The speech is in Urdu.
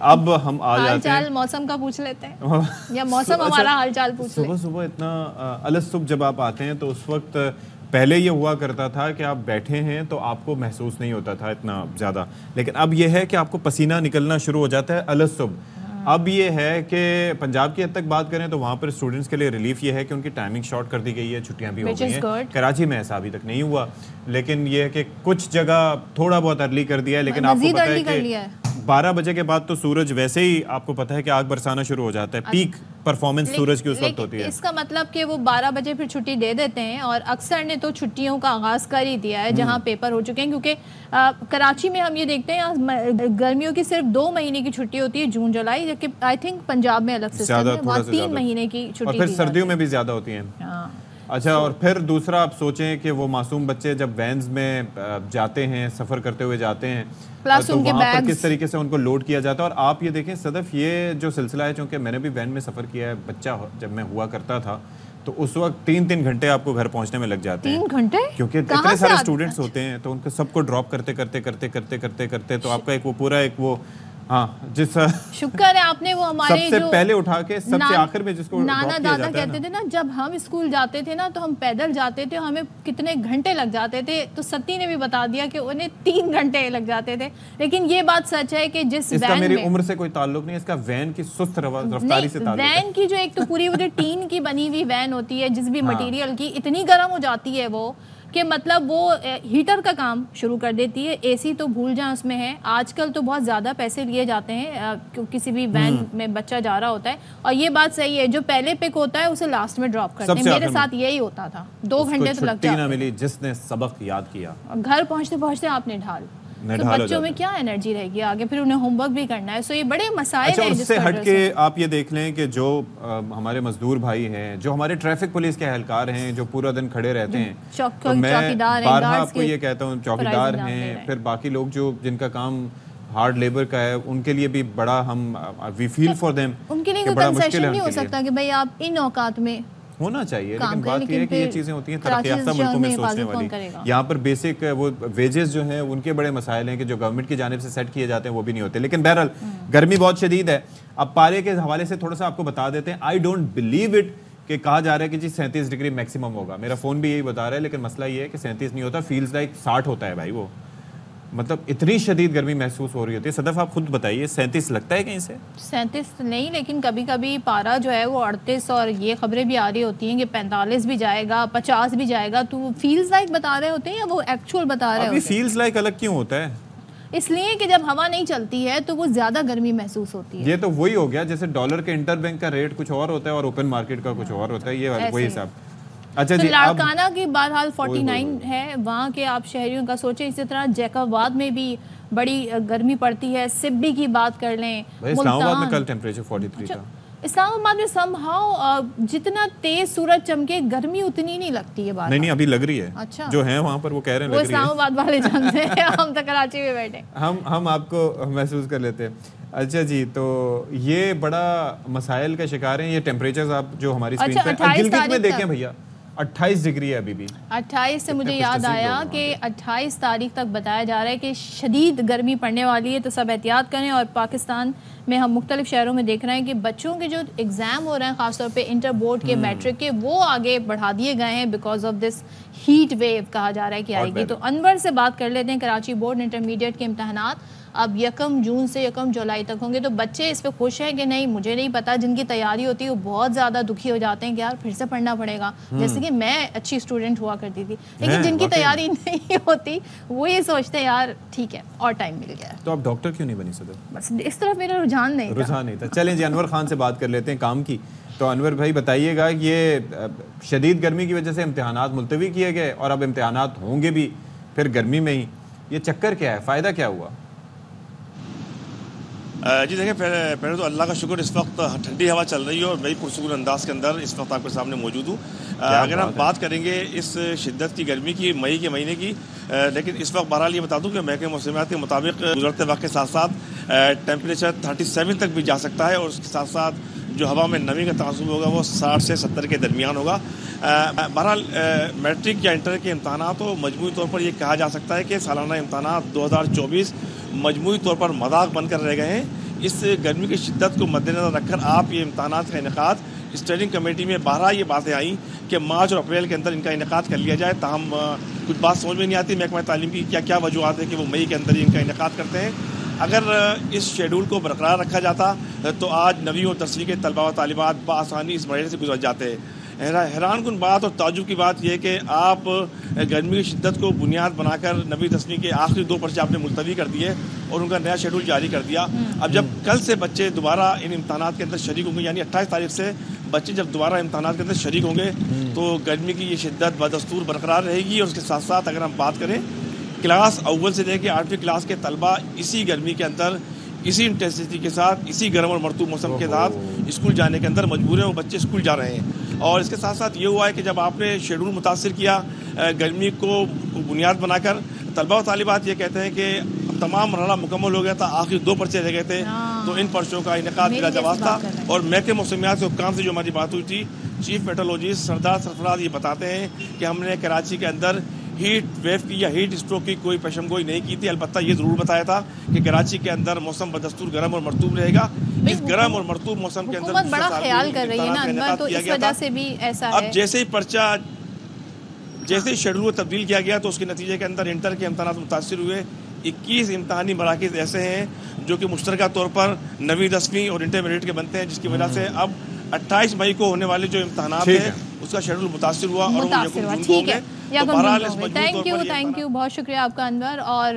اب ہم آ جاتے ہیں حال چال موسم کا پوچھ لیتے ہیں یا موسم ہمارا حال چال پوچھ لے. صبح صبح اتنا الگ صبح جب آپ آتے ہیں تو اس وقت پہلے یہ ہوا کرتا تھا کہ آپ بیٹھے ہیں تو آپ کو محسوس نہیں ہوتا تھا اتنا زیادہ, لیکن اب یہ ہے کہ آپ کو پسینہ نکلنا شروع ہو جاتا ہے الگ صبح. اب یہ ہے کہ پنجاب کی حد تک بات کریں تو وہاں پر اسٹوڈنٹس کے لیے ریلیف یہ ہے کہ ان کی ٹائمنگ شارٹ کر دی گئی ہے, چھٹیاں بھی ہو گئی ہیں. کراچی میں ایسا ابھی تک نہیں ہوا, لیکن یہ ہے کہ کچھ جگہ تھوڑا بہت ارلی کر دیا ہے. لیکن آپ کو پتہ ہے کہ 12 بجے کے بعد تو سورج ویسے ہی آپ کو پتہ ہے کہ آگ برسانا شروع ہو جاتا ہے. پیک پرفارمنس سورج کی اس وقت ہوتی ہے. اس کا مطلب کہ وہ 12 بجے پھر چھٹی دے دیتے ہیں, اور اکثر نے تو چھٹیوں کا آغاز کر ہی دیا ہے جہاں پیپر ہو چکے ہیں, کیونکہ کراچی میں ہم یہ دیکھتے ہیں گرمیوں کی صرف 2 مہینے کی چھٹی ہوتی ہے, جون جولائی, جبکہ آئی تھنک پنجاب میں الگ سسٹم ہے, وہاں 3 مہینے کی چھٹی, اور پھر سردیوں میں بھی زیادہ ہوتی ہیں. اچھا, اور پھر دوسرا آپ سوچیں کہ وہ معصوم بچے جب وینز میں جاتے ہیں, سفر کرتے ہوئے جاتے ہیں, تو وہاں پر کس طریقے سے ان کو لوڈ کیا جاتا ہے. اور آپ یہ دیکھیں صدف, یہ جو سلسلہ ہے, چونکہ میں نے بھی وین میں سفر کیا ہے, بچہ جب میں ہوا کرتا تھا تو اس وقت 3 گھنٹے آپ کو گھر پہنچنے میں لگ جاتے ہیں. 3 گھنٹے کیونکہ اتنے سارے اسٹوڈنٹس ہوتے ہیں تو ان کو سب کو ڈراپ کرتے کرتے کرتے کرتے کرتے کرتے تو آپ کا ایک وہ پورا ایک وہ, ہاں, جس شکر ہے آپ نے وہ ہمارے سب سے پہلے اٹھا کے سب سے آخر میں جس کو نانا دادا کہتے تھے نا, جب ہم اسکول جاتے تھے نا تو ہم پیدل جاتے تھے, ہمیں کتنے گھنٹے لگ جاتے تھے, تو ستی نے بھی بتا دیا کہ انہیں 3 گھنٹے لگ جاتے تھے. لیکن یہ بات سچ ہے کہ جس اس کا میری عمر سے کوئی تعلق نہیں, اس کا وین کی سست رفتاری سے تعلق ہے. وین کی جو ایک تو پوری وہ ٹین کی بنی ہوئی وین ہوتی ہے, جس بھی مٹیریل کی, اتنی گرم ہو جاتی ہے وہ کہ مطلب وہ ہیٹر کا کام شروع کر دیتی ہے. اے سی تو بھول جائیں اس میں ہے. آج کل تو بہت زیادہ پیسے لیے جاتے ہیں کسی بھی وین میں بچہ جا رہا ہوتا ہے, اور یہ بات صحیح ہے, جو پہلے پک ہوتا ہے اسے لاسٹ میں ڈراپ کرتے ہیں. میرے ساتھ یہی ہوتا تھا, 2 گھنٹے تو لگ جاتے ملی جس نے سبق یاد کیا, گھر پہنچتے پہنچتے آپ نے ڈھال, تو بچوں میں کیا انرجی رہے گی آگے, پھر انہیں ہوم ورک بھی کرنا ہے. سو یہ بڑے مسائل ہیں. اس سے ہٹ کے آپ یہ دیکھ لیں کہ جو ہمارے مزدور بھائی ہیں, جو ہمارے ٹریفک پولیس کے اہلکار ہیں, جو پورا دن کھڑے رہتے ہیں, تو میں بارہا آپ کو یہ کہتا ہوں, چوکیدار ہیں, پھر باقی لوگ جو جن کا کام ہارڈ لیبر کا ہے, ان کے لیے بھی بڑا ہم وی فیل فار دیم, ان کے لیے کوئی کنسیشن نہیں ہو سکتا کہ بھائی آپ ان اوقات میں ہونا چاہیے. لیکن بات یہ ہے کہ یہ چیزیں ہوتی ہیں ترقی یافتہ ملکوں میں سوچنے والی. یہاں پر بیسک وہ ویجز جو ہیں ان کے بڑے مسائل ہیں کہ جو گورنمنٹ کی جانب سے سیٹ کیے جاتے ہیں وہ بھی نہیں ہوتے. لیکن بہرحال گرمی بہت شدید ہے. اب پارے کے حوالے سے تھوڑا سا آپ کو بتا دیتے ہیں. آئی ڈونٹ بلیو اٹ کہ کہا جا رہا ہے کہ جی 37 ڈگری میکسیمم ہوگا. میرا فون بھی یہی بتا رہا ہے, لیکن مسئلہ یہ ہے کہ 37 نہیں ہوتا, فیلز لائک 60 ہوتا ہے بھائی. وہ مطلب اتنی شدید گرمی محسوس ہو رہی ہوتی ہے. صدف آپ خود بتائیے, 37 لگتا ہے کہیں سے؟ 37 نہیں, لیکن کبھی کبھی پارا جو ہے وہ 38, اور یہ خبریں بھی آ رہی ہوتی ہیں کہ 45 بھی جائے گا, 50 بھی جائے گا. تو وہ فیلز لائک بتا رہے ہوتے ہیں یا وہ ایکچوئل بتا رہے ہوتے ہیں؟ فیلز لائک الگ کیوں ہوتا ہے؟ اس لیے کہ جب ہوا نہیں چلتی ہے تو وہ زیادہ گرمی محسوس ہوتی ہے. یہ تو وہی ہو گیا جیسے ڈالر کے انٹر بینک کا ریٹ کچھ اور ہوتا ہے اور اوپن مارکیٹ کا کچھ اور ہوتا ہے, یہ وہی حساب. اچھا جی, لاڑکانہ کی بہرحال 49 ہے وہاں کے آپ شہریوں کا سوچیں. اسی طرح جیکاباد میں بھی بڑی گرمی پڑتی ہے. سبی کی بات کر لیں, اسلام آباد میں کل ٹیمپریچر 43 تھا. اسلام آباد میں سم ہاؤ جتنا تیز سورج چمکے گرمی اتنی نہیں لگتی ہے. بات نہیں ابھی لگ رہی ہے. اچھا, جو ہیں وہاں پر وہ کہہ رہے ہیں وہ اسلام آباد والے جانتے ہیں, ہم تو کراچی میں بیٹھے, ہم آپ کو محسوس کر لیتے ہیں. اچھا جی, تو یہ بڑا مسائل کا شکار ہیں یہ ٹیمپریچرز. آپ جو ہماری اسکرین پہ گلگت میں دیکھیں بھیا 28 ڈگری ہے ابھی بھی. 28 سے مجھے یاد آیا کہ 28 تاریخ تک بتایا جا رہا ہے کہ شدید گرمی پڑنے والی ہے, تو سب احتیاط کریں. اور پاکستان میں ہم مختلف شہروں میں دیکھ رہے ہیں کہ بچوں کے جو ایگزام ہو رہے ہیں خاص طور پہ انٹر بورڈ کے, میٹرک کے, وہ آگے بڑھا دیے گئے ہیں because of this heat wave کہا جا رہا ہے کہ آئے گی. تو انور سے بات کر لیتے ہیں. کراچی بورڈ انٹرمیڈیٹ کے امتحانات اب 1 جون سے 1 جولائی تک ہوں گے. تو بچے اس پہ خوش ہیں کہ نہیں مجھے نہیں پتا, جن کی تیاری ہوتی ہے وہ بہت زیادہ دکھی ہو جاتے ہیں کہ یار پھر سے پڑھنا پڑے گا. جیسے کہ میں اچھی اسٹوڈنٹ ہوا کرتی تھی, لیکن جن کی تیاری نہیں ہوتی وہ یہ سوچتے ہیں یار ٹھیک ہے اور ٹائم مل گیا. تو آپ ڈاکٹر کیوں نہیں بنی صدف؟ بس اس طرف میرا رجحان نہیں تھا. چلیں جی, انور خان سے بات کر لیتے ہیں کام کی. تو انور بھائی بتائیے گا, یہ شدید گرمی کی وجہ سے امتحانات ملتوی کیے گئے اور اب امتحانات ہوں گے بھی پھر گرمی میں ہی, یہ چکر کیا ہے, فائدہ کیا ہوا؟ جی دیکھیں, پہلے تو اللہ کا شکر اس وقت ٹھنڈی ہوا چل رہی ہے اور میں پرسکون انداز کے اندر اس وقت آپ کے سامنے موجود ہوں. اگر ہم بات کریں گے اس شدت کی گرمی کی مئی کے مہینے کی, لیکن اس وقت بہرحال یہ بتا دوں کہ محکمہ موسمیات کے مطابق گزرتے وقت کے ساتھ ساتھ ٹیمپریچر 37 تک بھی جا سکتا ہے, اور اس کے ساتھ ساتھ جو ہوا میں نمی کا تناسب ہوگا وہ 60 سے 70 کے درمیان ہوگا. بہرحال میٹرک یا انٹر کے امتحانات ہو, مجموعی طور پر یہ کہا جا سکتا ہے کہ سالانہ امتحانات 2024 مجموعی طور پر مذاق بن کر رہ گئے ہیں, اس گرمی کی شدت کو مد نظر رکھ کر آپ یہ امتحانات کا انعقاد اسٹیئرنگ کمیٹی میں 12 یہ باتیں آئیں کہ مارچ اور اپریل کے اندر ان کا انعقاد کر لیا جائے. تاہم کچھ بات سمجھ میں نہیں آتی محکمہ تعلیم کی کیا وجوہات ہے کہ وہ مئی کے اندر ہی ان کا انعقاد کرتے ہیں. اگر اس شیڈول کو برقرار رکھا جاتا تو آج 9ویں اور 10ویں کے طلباء و طالبات بآسانی اس مرحلے سے گزر جاتے. حیران کن بات اور تعجب کی بات یہ کہ آپ گرمی کی شدت کو بنیاد بنا کر 9ویں 10ویں کے آخری 2 پرچے آپ نے ملتوی کر دیے اور ان کا نیا شیڈول جاری کر دیا. اب جب کل سے بچے دوبارہ ان امتحانات کے اندر شریک ہوں گے، یعنی 28 تاریخ سے بچے جب دوبارہ امتحانات کے اندر شریک ہوں گے تو گرمی کی یہ شدت بدستور برقرار رہے گی. اور اس کے ساتھ ساتھ اگر ہم بات کریں کلاس اول سے لے کے 8ویں کلاس کے طلبہ اسی گرمی کے اندر اسی انٹینسٹی کے ساتھ اسی گرم اور مرطوب موسم کے ساتھ اسکول جانے کے اندر مجبور ہیں، وہ بچے اسکول جا رہے ہیں. اور اس کے ساتھ ساتھ یہ ہوا ہے کہ جب آپ نے شیڈول متاثر کیا گرمی کو بنیاد بنا کر، طلبہ و طالبات یہ کہتے ہیں کہ تمام مرحلہ مکمل ہو گیا تھا، آخری 2 پرچے رہ گئے تھے تو ان پرچوں کا انعقاد بلا جواز تھا. اور محکمہ موسمیات کے حکام سے جو ہماری بات ہوئی تھی، چیف میٹرولوجسٹ سردار سرفراز یہ بتاتے ہیں کہ ہم نے کراچی کے اندر ہیٹ ویو کی یا ہیٹ اسٹروک کی کوئی پیشن گوئی نہیں کی تھی. البتہ یہ ضرور بتایا تھا کہ کراچی کے اندر موسم بدستور گرم اور مرطوب رہے گا. اس گرم اور مرطوب موسم کے اندر حکومت بڑا خیال کر رہی ہے نا انور، تو اس وجہ سے بھی ایسا ہے. اب جیسے ہی شیڈول کو تبدیل کیا گیا تو اس کے نتیجے کے اندر انٹر کے امتحانات متاثر ہوئے. 21 امتحانی مراکز ایسے ہیں جو کہ مشترکہ طور پر 9ویں 10ویں اور انٹرمیڈیٹ کے بنتے ہیں، جس کی وجہ سے اب 28 مئی کو ہونے والے جو امتحانات ہیں اس کا شیڈول متاثر ہوا. ٹھیک ہے، تھینک یو، بہت شکریہ آپ کا انور. اور